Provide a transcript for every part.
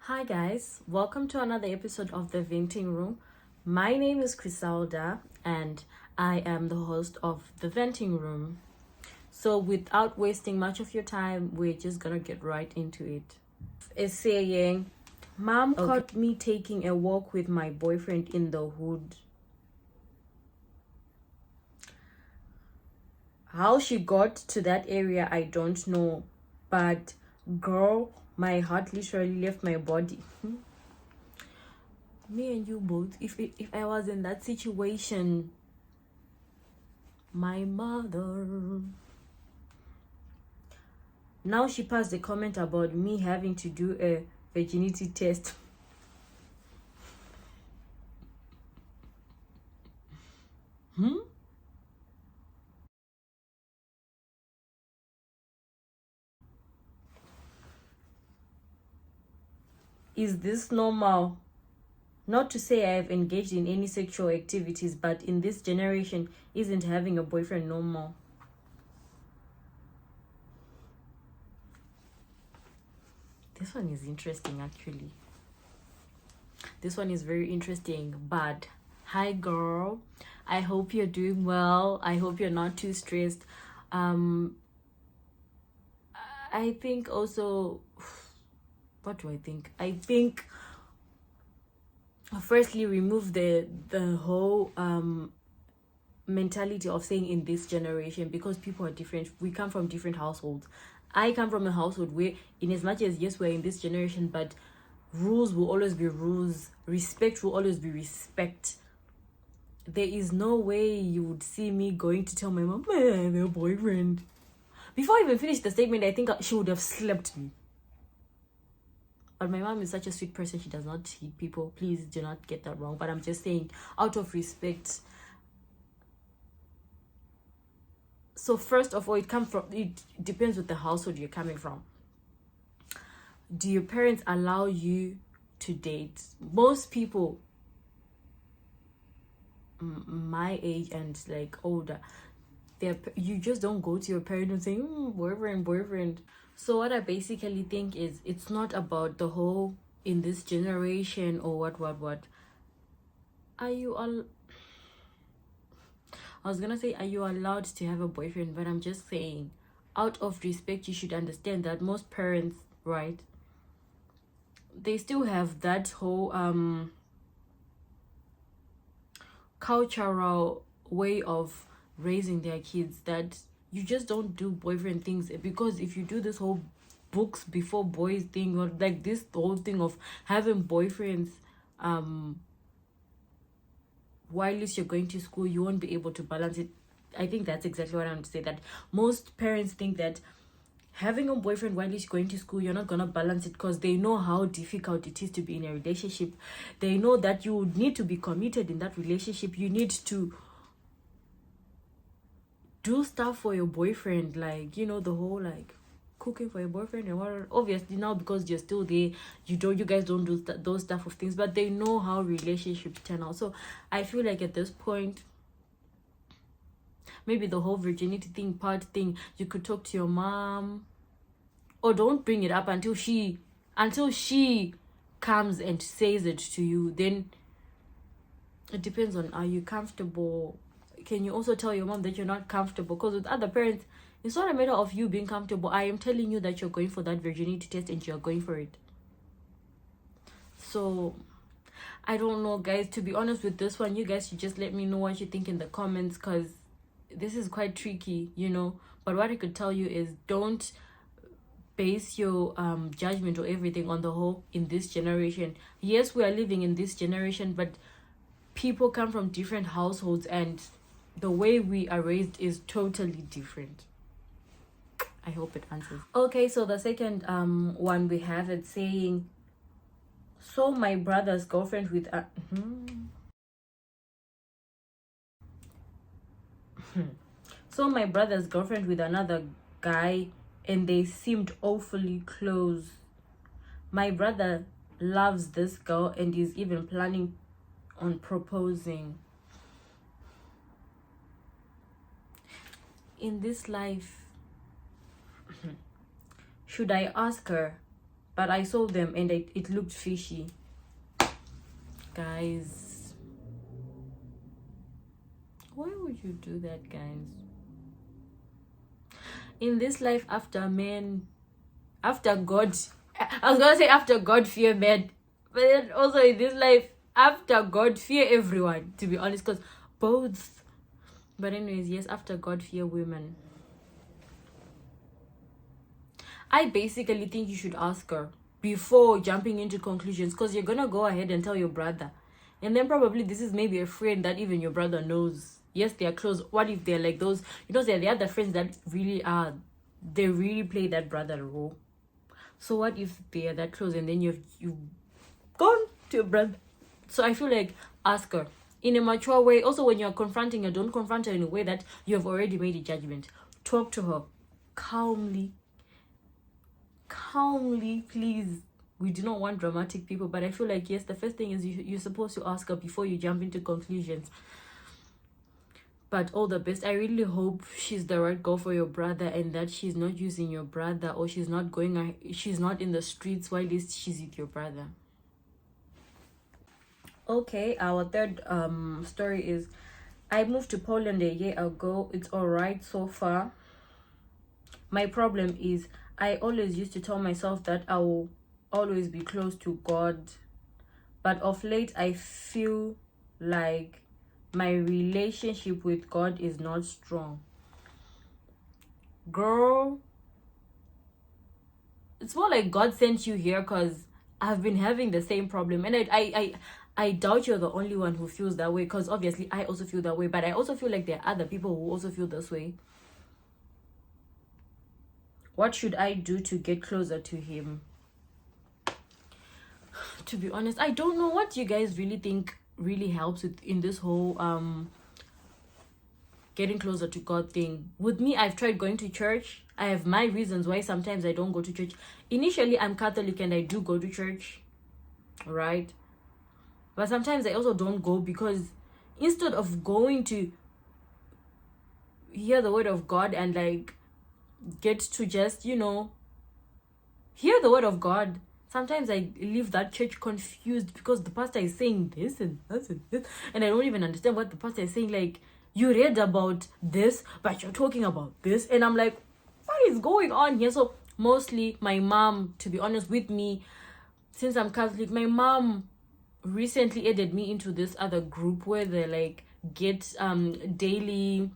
Hi guys, welcome to another episode of The Venting Room. My name is Crisalda and I am the host of The Venting Room. So without wasting much of your time, we're just gonna get right into it. It's saying, Mom caught me taking a walk with my boyfriend in the hood. How she got to that area, I don't know. But girl, my heart literally left my body. Me and you both, if I was in that situation, my mother. Now she passed a comment about me having to do a virginity test. Is this normal? Not to say I have engaged in any sexual activities, but in this generation, isn't having a boyfriend normal? This one is interesting, actually. This one is very interesting. But hi, girl. I hope you're doing well. I hope you're not too stressed. I think also, what do I think? I think firstly remove the whole mentality of saying in this generation, because people are different. We come from different households. I come from a household where, in as much as yes, we're in this generation, but rules will always be rules, respect will always be respect. There is no way you would see me going to tell my mom, man, their boyfriend. Before I even finished the statement, I think she would have slapped me. But my mom is such a sweet person. She does not hit people. Please do not get that wrong. But I'm just saying, out of respect. So first of all, it depends with the household you're coming from. Do your parents allow you to date? Most people my age and like older, you just don't go to your parents and say boyfriend. So what I basically think is, it's not about the whole in this generation or what are you all I was gonna say, are you allowed to have a boyfriend? But I'm just saying, out of respect, you should understand that most parents, right, they still have that whole cultural way of raising their kids, that you just don't do boyfriend things. Because if you do this whole books before boys thing, or like this whole thing of having boyfriends while you're going to school, you won't be able to balance it. I think that's exactly what I want to say, that most parents think that having a boyfriend while you're going to school, you're not gonna balance it, because they know how difficult it is to be in a relationship. They know that you need to be committed in that relationship. You need to do stuff for your boyfriend, like, the whole like cooking for your boyfriend and what. Obviously now, because you're still there, you guys don't do those stuff of things, but they know how relationships turn out. So I feel like at this point, maybe the whole virginity thing, you could talk to your mom, or don't bring it up until she comes and says it to you. Then it depends on, are you comfortable? Can you also tell your mom that you're not comfortable? Because with other parents, it's not a matter of you being comfortable. I am telling you that you're going for that virginity test and you're going for it. So I don't know, guys. To be honest with this one, you guys should just let me know what you think in the comments, because this is quite tricky, But what I could tell you is, don't base your judgment or everything on the whole in this generation. Yes, we are living in this generation, but people come from different households and the way we are raised is totally different. I hope it answers. Okay, so the second one we have it saying, so my brother's girlfriend with a so my brother's girlfriend with another guy, and they seemed awfully close. My brother loves this girl and is even planning on proposing. In this life, should I ask her but I saw them and it looked fishy. Guys, why would you do that, guys? In this life, after God, I was gonna say after God, fear men, but then also in this life, after God, fear everyone, to be honest, because both. But anyways, yes, after God, fear women. I basically think you should ask her before jumping into conclusions, because you're gonna go ahead and tell your brother, and then probably this is maybe a friend that even your brother knows. Yes, they are close. What if they're like those, they're the other friends that they really play that brother role. So what if they are that close and then you've gone to your brother? So I feel like ask her in a mature way. Also, when you're confronting her, don't confront her in a way that you have already made a judgment. Talk to her calmly, please. We do not want dramatic people, but I feel like, yes, the first thing is you're supposed to ask her before you jump into conclusions. But all the best. I really hope she's the right girl for your brother, and that she's not using your brother, or she's not in the streets while she's with your brother. Okay, our third story is, I moved to Poland a year ago. It's all right so far. My problem is I always used to tell myself that I will always be close to God, but of late I feel like my relationship with God is not strong. Girl, it's more like God sent you here, because I've been having the same problem, and I doubt you're the only one who feels that way, because obviously I also feel that way, but I also feel like there are other people who also feel this way. What should I do to get closer to him? To be honest, I don't know what you guys really think really helps in this whole getting closer to God thing. With me, I've tried going to church. I have my reasons why sometimes I don't go to church. Initially, I'm Catholic and I do go to church, right? But sometimes I also don't go, because instead of going to hear the word of God and like get to just, hear the word of God, sometimes I leave that church confused, because the pastor is saying this and that and this, and I don't even understand what the pastor is saying. Like, you read about this, but you're talking about this, and I'm like, what is going on here? So mostly my mom, to be honest with me, since I'm Catholic, my mom recently added me into this other group where they like get daily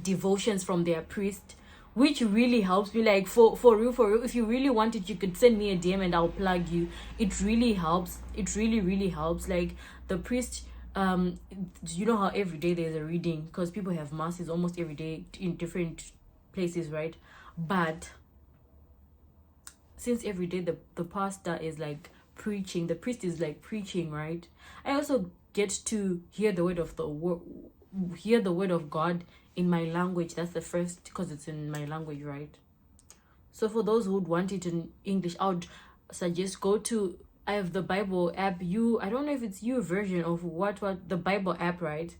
devotions from their priest, which really helps me. Like, for real, if you really want it, you could send me a DM and I'll plug you. It really helps. It really helps. Like, the priest, you know how every day there's a reading, because people have masses almost every day in different places, right? But since every day the pastor is like preaching, the priest is like preaching, right? I also get to hear the word of God in my language. That's the first, because it's in my language, right? So for those who would want it in English, I would suggest I have the Bible app. I don't know if it's your version of what the Bible app, right?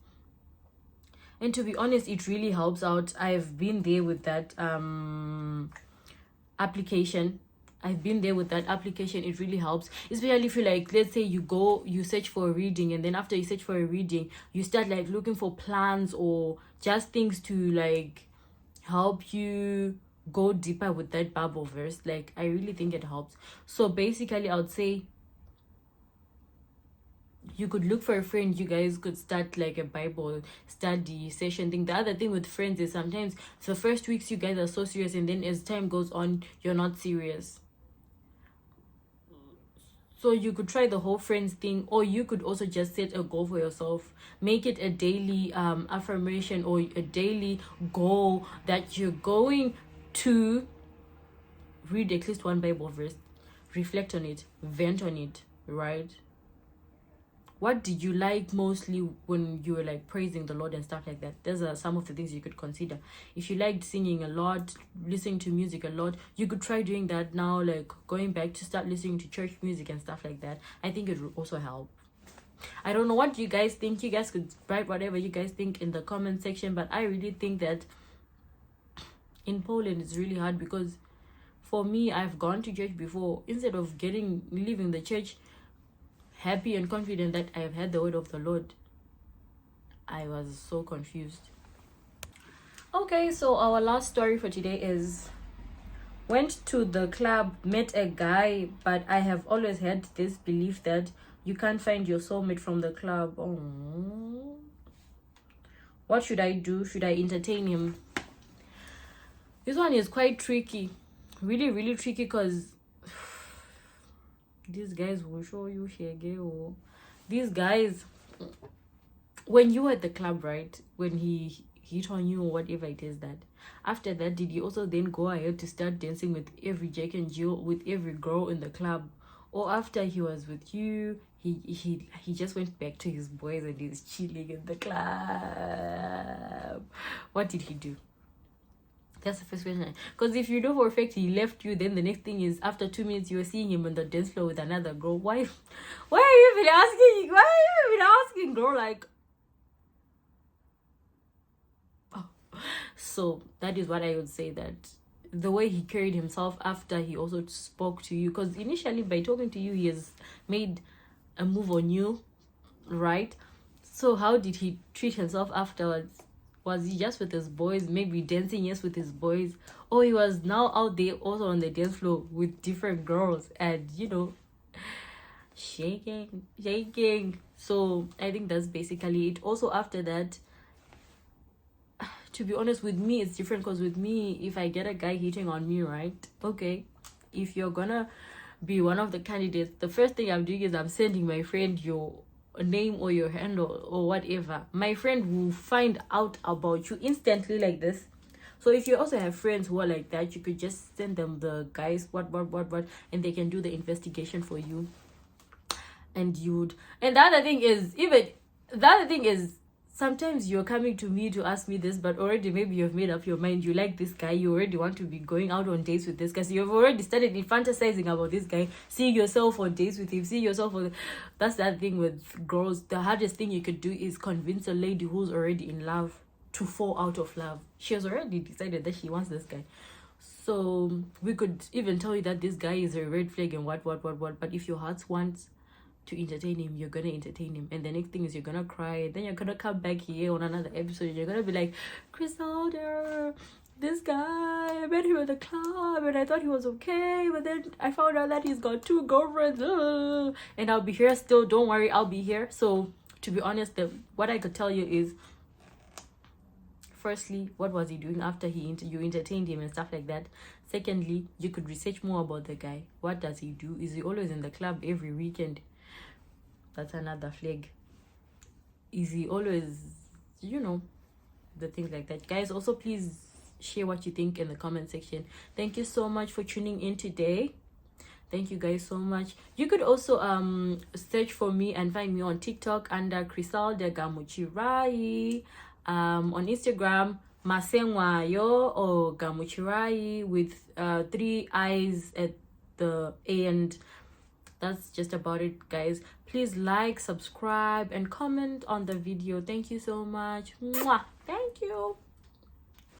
And to be honest, it really helps out. I've been there with that application. It really helps, especially if you like, let's say you search for a reading, and then after you search for a reading, you start like looking for plans or just things to like help you go deeper with that Bible verse. Like, I really think it helps. So basically, I would say you could look for a friend. You guys could start like a Bible study session thing. The other thing with friends is sometimes the first weeks you guys are so serious, and then as time goes on, you're not serious. So you could try the whole friends thing, or you could also just set a goal for yourself. Make it a daily affirmation or a daily goal that you're going to read at least one Bible verse, reflect on it, vent on it, right? What did you like mostly when you were like praising the Lord and stuff like that? Those are some of the things you could consider. If you liked singing a lot, listening to music a lot, you could try doing that now, like going back to start listening to church music and stuff like that. I think it would also help. I don't know what you guys think. You guys could write whatever you guys think in the comment section, but I really think that in Poland it's really hard, because For me, I've gone to church before. Instead of leaving the church happy and confident that I have had the word of the Lord, I was so confused. Okay, so our last story for today is, went to the club, met a guy, but I have always had this belief that you can't find your soulmate from the club. Oh, what should I do? Should I entertain him? This one is quite tricky, really, really tricky, because these guys will show you shege. These guys, when you were at the club, right, when he hit on you or whatever it is, that after that, did he also then go ahead to start dancing with every Jack and Jill, with every girl in the club? Or after he was with you, he just went back to his boys and he's chilling in the club? What did he do? That's the first question. Because if you know for a fact he left you, then the next thing is, after 2 minutes you were seeing him on the dance floor with another girl. Why are you even asking? Why are you even asking, girl? Like, so that is what I would say, that the way he carried himself after he also spoke to you, because initially by talking to you he has made a move on you, right? So how did he treat himself afterwards? Was he just with his boys, maybe dancing, yes, with his boys, or he was now out there also on the dance floor with different girls and, you know, shaking? So I think that's basically it. Also after that, to be honest, with me it's different, because with me, if I get a guy hitting on me, right, okay, if you're gonna be one of the candidates, the first thing I'm doing is I'm sending my friend your name or your handle or whatever. My friend will find out about you instantly, like this. So if you also have friends who are like that, you could just send them the guys what, and they can do the investigation for you. And the other thing is, sometimes you're coming to me to ask me this, but already maybe you've made up your mind. You like this guy. You already want to be going out on dates with this guy. So you've already started fantasizing about this guy, seeing yourself on dates with him, seeing yourself on... That's that thing with girls. The hardest thing you could do is convince a lady who's already in love to fall out of love. She has already decided that she wants this guy. So we could even tell you that this guy is a red flag and what. But if your heart wants to entertain him, you're gonna entertain him, and the next thing is you're gonna cry. Then you're gonna come back here on another episode and you're gonna be like, Crisalda, this guy, I met him at the club and I thought he was okay, but then I found out that he's got 2 girlfriends. And I'll be here still. Don't worry, I'll be here. So to be honest, what I could tell you is, firstly, what was he doing after you entertained him and stuff like that? Secondly, you could research more about the guy. What does he do? Is he always in the club every weekend? That's another flag. Is he always, you know, the things like that? Guys, also please share what you think in the comment section. Thank you so much for tuning in today. Thank you guys so much. You could also search for me and find me on TikTok under Crisalda Gamuchirai. On Instagram, Masengwayo or Gamuchirai with 3 eyes at the end. That's just about it, guys. Please like, subscribe, and comment on the video. Thank you so much. Mwah. Thank you.